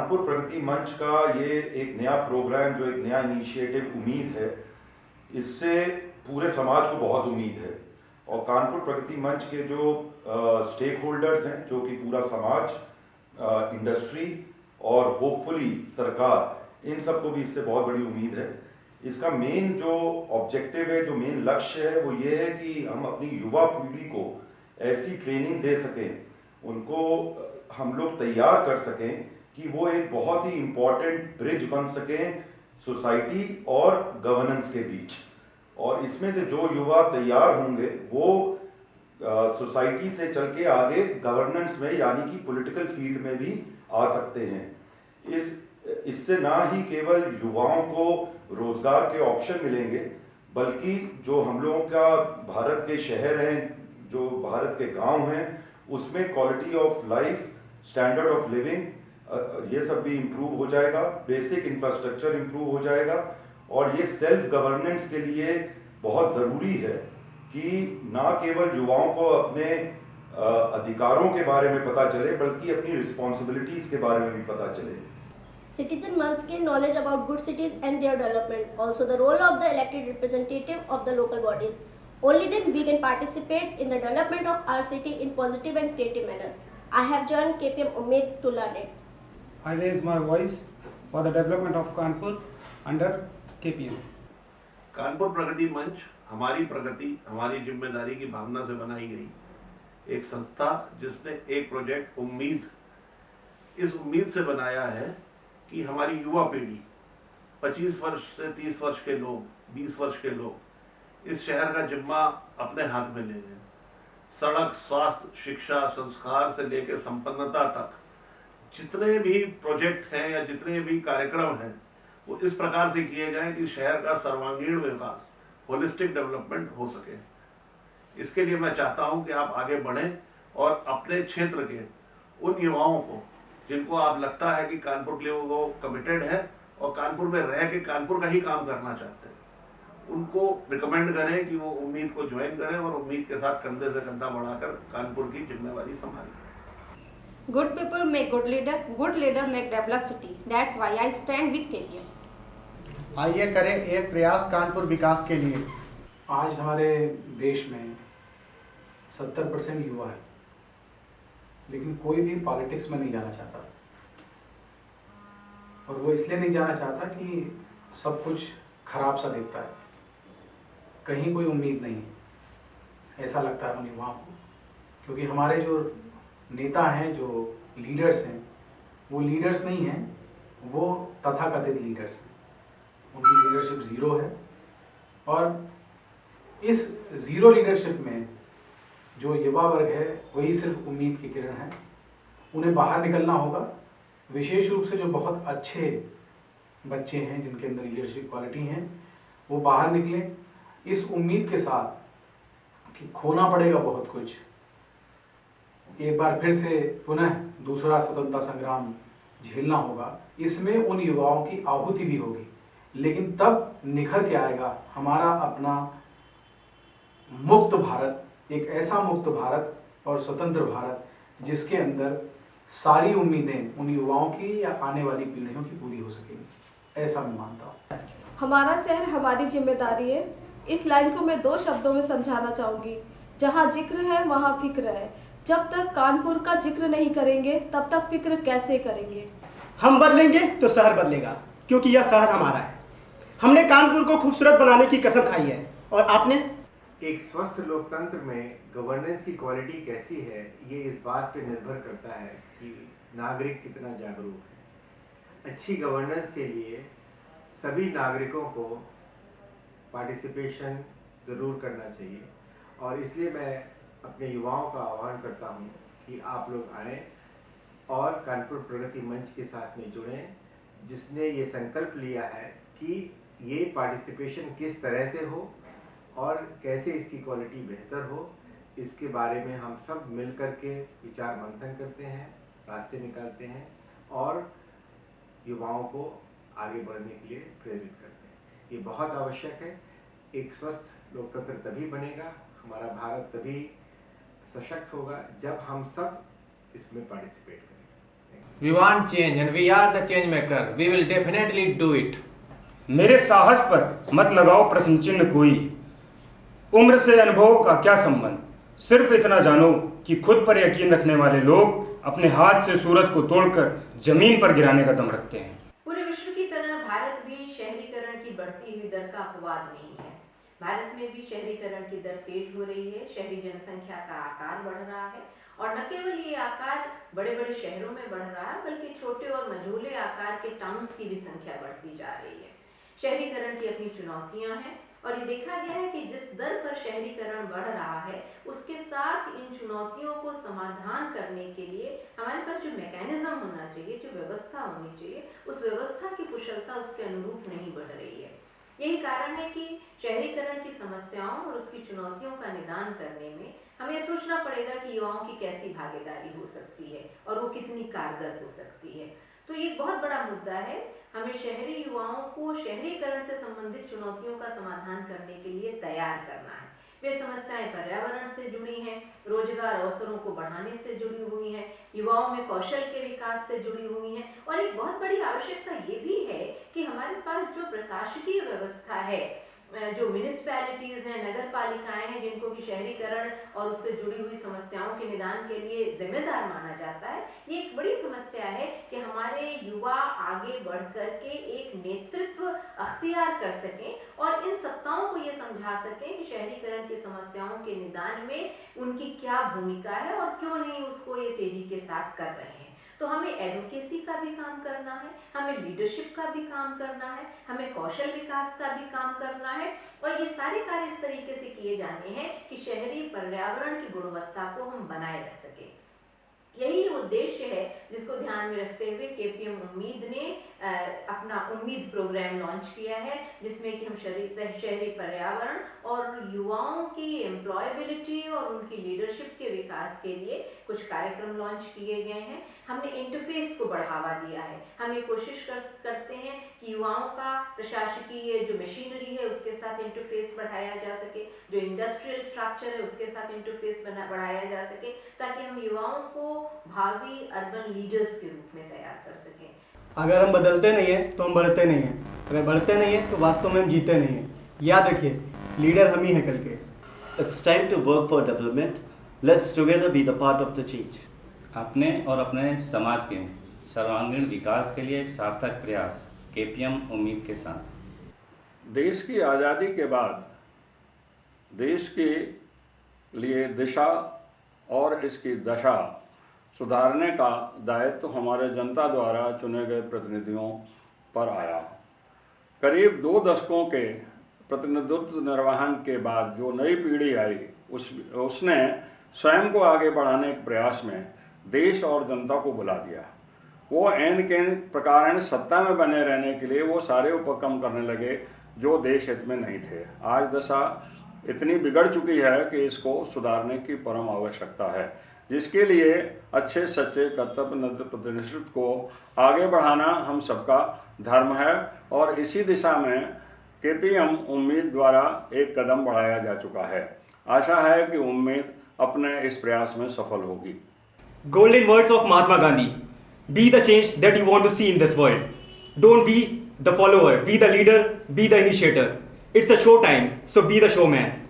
कानपुर प्रगति मंच का ये एक नया प्रोग्राम, जो एक नया इनिशिएटिव उम्मीद है, इससे पूरे समाज को बहुत उम्मीद है। और कानपुर प्रगति मंच के जो स्टेक होल्डर्स हैं, जो कि पूरा समाज, इंडस्ट्री और होपफुली सरकार, इन सबको भी इससे बहुत बड़ी उम्मीद है। इसका मेन जो ऑब्जेक्टिव है, जो मेन लक्ष्य है, वो ये है कि हम अपनी युवा पीढ़ी को ऐसी ट्रेनिंग दे सकें, उनको हम लोग तैयार कर सकें कि वो एक बहुत ही इम्पॉर्टेंट ब्रिज बन सकें सोसाइटी और गवर्नेंस के बीच। और इसमें से जो युवा तैयार होंगे वो सोसाइटी से चल के आगे गवर्नेंस में, यानी कि पॉलिटिकल फील्ड में भी आ सकते हैं। इससे ना ही केवल युवाओं को रोजगार के ऑप्शन मिलेंगे, बल्कि जो हम लोगों का भारत के शहर हैं, जो भारत के गांव हैं, उसमें quality of life, standard of living, ये सब भी इम्प्रूव हो जाएगा, बेसिक इंफ्रास्ट्रक्चर इम्प्रूव हो जाएगा। और ये सेल्फ गवर्नेंस के लिए बहुत ज़रूरी है कि ना केवल युवाओं को अपने अधिकारों के बारे में पता चले, बल्कि अपनी रिस्पॉन्सिबिलिटीज़ के बारे में भी पता चले। Citizens must gain knowledge about good cities and their development. Also, the role of the elected representative of the local bodies. Only then we can participate in the development of our city in positive and creative manner. I have joined KPM Umeed to learn it. I raise my voice for the development of Kanpur under KPM. Kanpur प्रगति मंच हमारी प्रगति, हमारी जिम्मेदारी की भावना से बनाई गई एक संस्था, जिसने एक प्रोजेक्ट उम्मीद, इस उम्मीद से बनाया है कि हमारी युवा पीढ़ी, 25 वर्ष से 30 वर्ष के लोग, 20 वर्ष के लोग इस शहर का जिम्मा अपने हाथ में ले लें। सड़क, स्वास्थ्य, शिक्षा, संस्कार से लेकर संपन्नता तक जितने भी प्रोजेक्ट हैं या जितने भी कार्यक्रम हैं, वो इस प्रकार से किए जाएं कि शहर का सर्वांगीण विकास, होलिस्टिक डेवलपमेंट हो सके। इसके लिए मैं चाहता हूं कि आप आगे बढ़ें और अपने क्षेत्र के उन युवाओं को, जिनको आप लगता है कि कानपुर के लिए वो कमिटेड है और कानपुर में रह के कानपुर का ही काम करना चाहते हैं, उनको रिकमेंड करें कि वो उम्मीद को ज्वाइन करें और उम्मीद के साथ कंधे से कंधा बढ़ाकर कानपुर की जिम्मेवारी संभालें। Good people make good leader make develop city. That's why I stand with KPM. आइए करें एक प्रयास कानपुर विकास के लिए। आज हमारे देश में 70% युवा है, लेकिन कोई भी पॉलिटिक्स में नहीं जाना चाहता। और वो इसलिए नहीं जाना चाहता कि सब कुछ खराब सा दिखता है, कहीं कोई उम्मीद नहीं है, ऐसा लगता है उन युवाओं को। क्योंकि हमारे जो नेता हैं, जो लीडर्स हैं, वो लीडर्स नहीं हैं, वो तथाकथित लीडर्स हैं। उनकी लीडरशिप ज़ीरो है। और इस ज़ीरो लीडरशिप में जो युवा वर्ग है, वही सिर्फ उम्मीद की किरण है। उन्हें बाहर निकलना होगा। विशेष रूप से जो बहुत अच्छे बच्चे हैं, जिनके अंदर लीडरशिप क्वालिटी हैं, वो बाहर निकलें इस उम्मीद के साथ कि खोना पड़ेगा बहुत कुछ, एक बार फिर से पुनः दूसरा स्वतंत्रता संग्राम झेलना होगा। इसमें उन युवाओं की आहुति भी होगी, लेकिन तब निखर के आएगा हमारा अपना मुक्त भारत, एक ऐसा मुक्त भारत और स्वतंत्र भारत जिसके अंदर सारी उम्मीदें उन युवाओं की या आने वाली पीढ़ियों की पूरी हो सकेंगी, ऐसा मैं मानता हूँ। हमारा शहर हमारी जिम्मेदारी है। इस लाइन को मैं 2 शब्दों में समझाना चाहूँगी। जहाँ जिक्र है वहाँ फिक्र है। जब तक कानपुर का जिक्र नहीं करेंगे, तब तक फिक्र कैसे करेंगे? हम बदलेंगे तो शहर बदलेगा, क्योंकि यह शहर हमारा है। हमने कानपुर को खूबसूरत बनाने की कसम खाई है। और आपने? एक स्वस्थ लोकतंत्र में गवर्नेंस की क्वालिटी कैसी है, ये इस बात पे निर्भर करता है कि नागरिक कितना जागरूक है। अच्छी गवर्नेंस के लिए सभी नागरिकों को पार्टिसिपेशन ज़रूर करना चाहिए। और इसलिए मैं अपने युवाओं का आह्वान करता हूँ कि आप लोग आएँ और कानपुर प्रगति मंच के साथ में जुड़ें, जिसने ये संकल्प लिया है कि ये पार्टिसिपेशन किस तरह से हो और कैसे इसकी क्वालिटी बेहतर हो, इसके बारे में हम सब मिल कर के विचार मंथन करते हैं, रास्ते निकालते हैं और युवाओं को आगे बढ़ने के लिए प्रेरित करते हैं। ये बहुत आवश्यक है। एक स्वस्थ लोकतंत्र तभी बनेगा, हमारा भारत तभी सशक्त होगा, जब हम सब इसमें पार्टिसिपेट करें। सकते हैं। We want change and we are the change maker. We will definitely do it. मेरे साहस पर मत लगाओ प्रश्न चिन्ह कोई, उम्र से अनुभव का क्या संबंध, सिर्फ इतना जानो कि खुद पर यकीन रखने वाले लोग अपने हाथ से सूरज को तोड़कर जमीन पर गिराने का दम रखते हैं। पूरे विश्व की तरह भारत भी शहरीकरण की बढ़ती हुई दर का अपवाद नहीं है। भारत में भी शहरीकरण की दर तेज हो रही है। शहरी जनसंख्या का आकार बढ़ रहा है और न केवल ये आकार बड़े बड़े शहरों में बढ़ रहा है, बल्कि छोटे और मझोले आकार के टाउन्स की भी संख्या बढ़ती जा रही है। शहरीकरण की अपनी चुनौतियां हैं और ये देखा गया है कि जिस दर पर शहरीकरण बढ़ रहा है उसके साथ इन चुनौतियों को समाधान करने के लिए हमारे पास जो मैकेनिज्म होना चाहिए, जो व्यवस्था होनी चाहिए, उस व्यवस्था की कुशलता उसके अनुरूप नहीं बढ़ रही है। यही कारण है कि शहरीकरण की समस्याओं और उसकी चुनौतियों का निदान करने में हमें सोचना पड़ेगा कि युवाओं की कैसी भागीदारी हो सकती है और वो कितनी कारगर हो सकती है। तो ये एक बहुत बड़ा मुद्दा है। हमें शहरी युवाओं को शहरीकरण से संबंधित चुनौतियों का समाधान करने के लिए तैयार करना है। वे समस्याएं पर्यावरण से जुड़ी हैं, रोजगार अवसरों को बढ़ाने से जुड़ी हुई हैं, युवाओं में कौशल के विकास से जुड़ी हुई हैं और एक बहुत बड़ी आवश्यकता ये भी है कि हमारे पास जो प्रशासकीय व्यवस्था है, जो म्यूनिसिपैलिटीज़ हैं, नगर पालिकाएँ हैं, जिनको कि शहरीकरण और उससे जुड़ी हुई समस्याओं के निदान के लिए जिम्मेदार माना जाता है, ये एक बड़ी समस्या है कि हमारे युवा आगे बढ़ कर के एक नेतृत्व अख्तियार कर सकें और इन सत्ताओं को ये समझा सकें कि शहरीकरण की समस्याओं के निदान में उनकी क्या भूमिका है और क्यों नहीं उसको ये तेजी के साथ कर रहे हैं। तो हमें एडवोकेसी का भी काम करना है, हमें लीडरशिप का भी काम करना है, हमें कौशल विकास का भी काम करना है और ये सारे कार्य इस तरीके से किए जाने हैं कि शहरी पर्यावरण की गुणवत्ता को हम बनाए रख सकें। यही उद्देश्य है जिसको ध्यान में रखते हुए केपीएम उम्मीद ने अपना उम्मीद प्रोग्राम लॉन्च किया है, जिसमें कि हम शहरी पर्यावरण और युवाओं की एम्प्लॉयबिलिटी और उनकी लीडरशिप के विकास के लिए कुछ कार्यक्रम लॉन्च किए गए हैं। हमने इंटरफेस को बढ़ावा दिया है। हम ये कोशिश करते हैं कि युवाओं का प्रशासकीय जो मशीनरी है उसके साथ इंटरफेस बढ़ाया जा सके, जो इंडस्ट्रियल स्ट्रक्चर है उसके साथ इंटरफेस बढ़ाया जा सके, ताकि हम युवाओं को भावी अर्बन लीडर्स के रूप में तैयार कर सकें। अगर हम बदलते नहीं हैं तो हम बढ़ते नहीं हैं, अगर बढ़ते नहीं हैं तो वास्तव में हम जीते नहीं हैं। याद रखिए, लीडर हम ही हैं कल के। It's time to work for development. Let's together be the part of the change. अपने और अपने समाज के सर्वांगीण विकास के लिए एक सार्थक प्रयास केपीएम उम्मीद के साथ। देश की आज़ादी के बाद देश के लिए दिशा और इसकी दशा सुधारने का दायित्व हमारे जनता द्वारा चुने गए प्रतिनिधियों पर आया। करीब 2 दशकों के प्रतिनिधित्व निर्वहन के बाद जो नई पीढ़ी आई उसने स्वयं को आगे बढ़ाने के प्रयास में देश और जनता को बुला दिया। वो एन के प्रकार सत्ता में बने रहने के लिए वो सारे उपक्रम करने लगे जो देश हित में नहीं थे। आज दशा इतनी बिगड़ चुकी है कि इसको सुधारने की परम आवश्यकता है, जिसके लिए अच्छे सच्चे कर्तव्यनिष्ठ प्रतिनिधित्व को आगे बढ़ाना हम सबका धर्म है और इसी दिशा में केपीएम उम्मीद द्वारा एक कदम बढ़ाया जा चुका है। आशा है कि उम्मीद अपने इस प्रयास में सफल होगी। Golden words of Mahatma Gandhi: be the change that you want to see in this world. Don't be the follower, be the leader, be the initiator. It's a show time, so be the showman.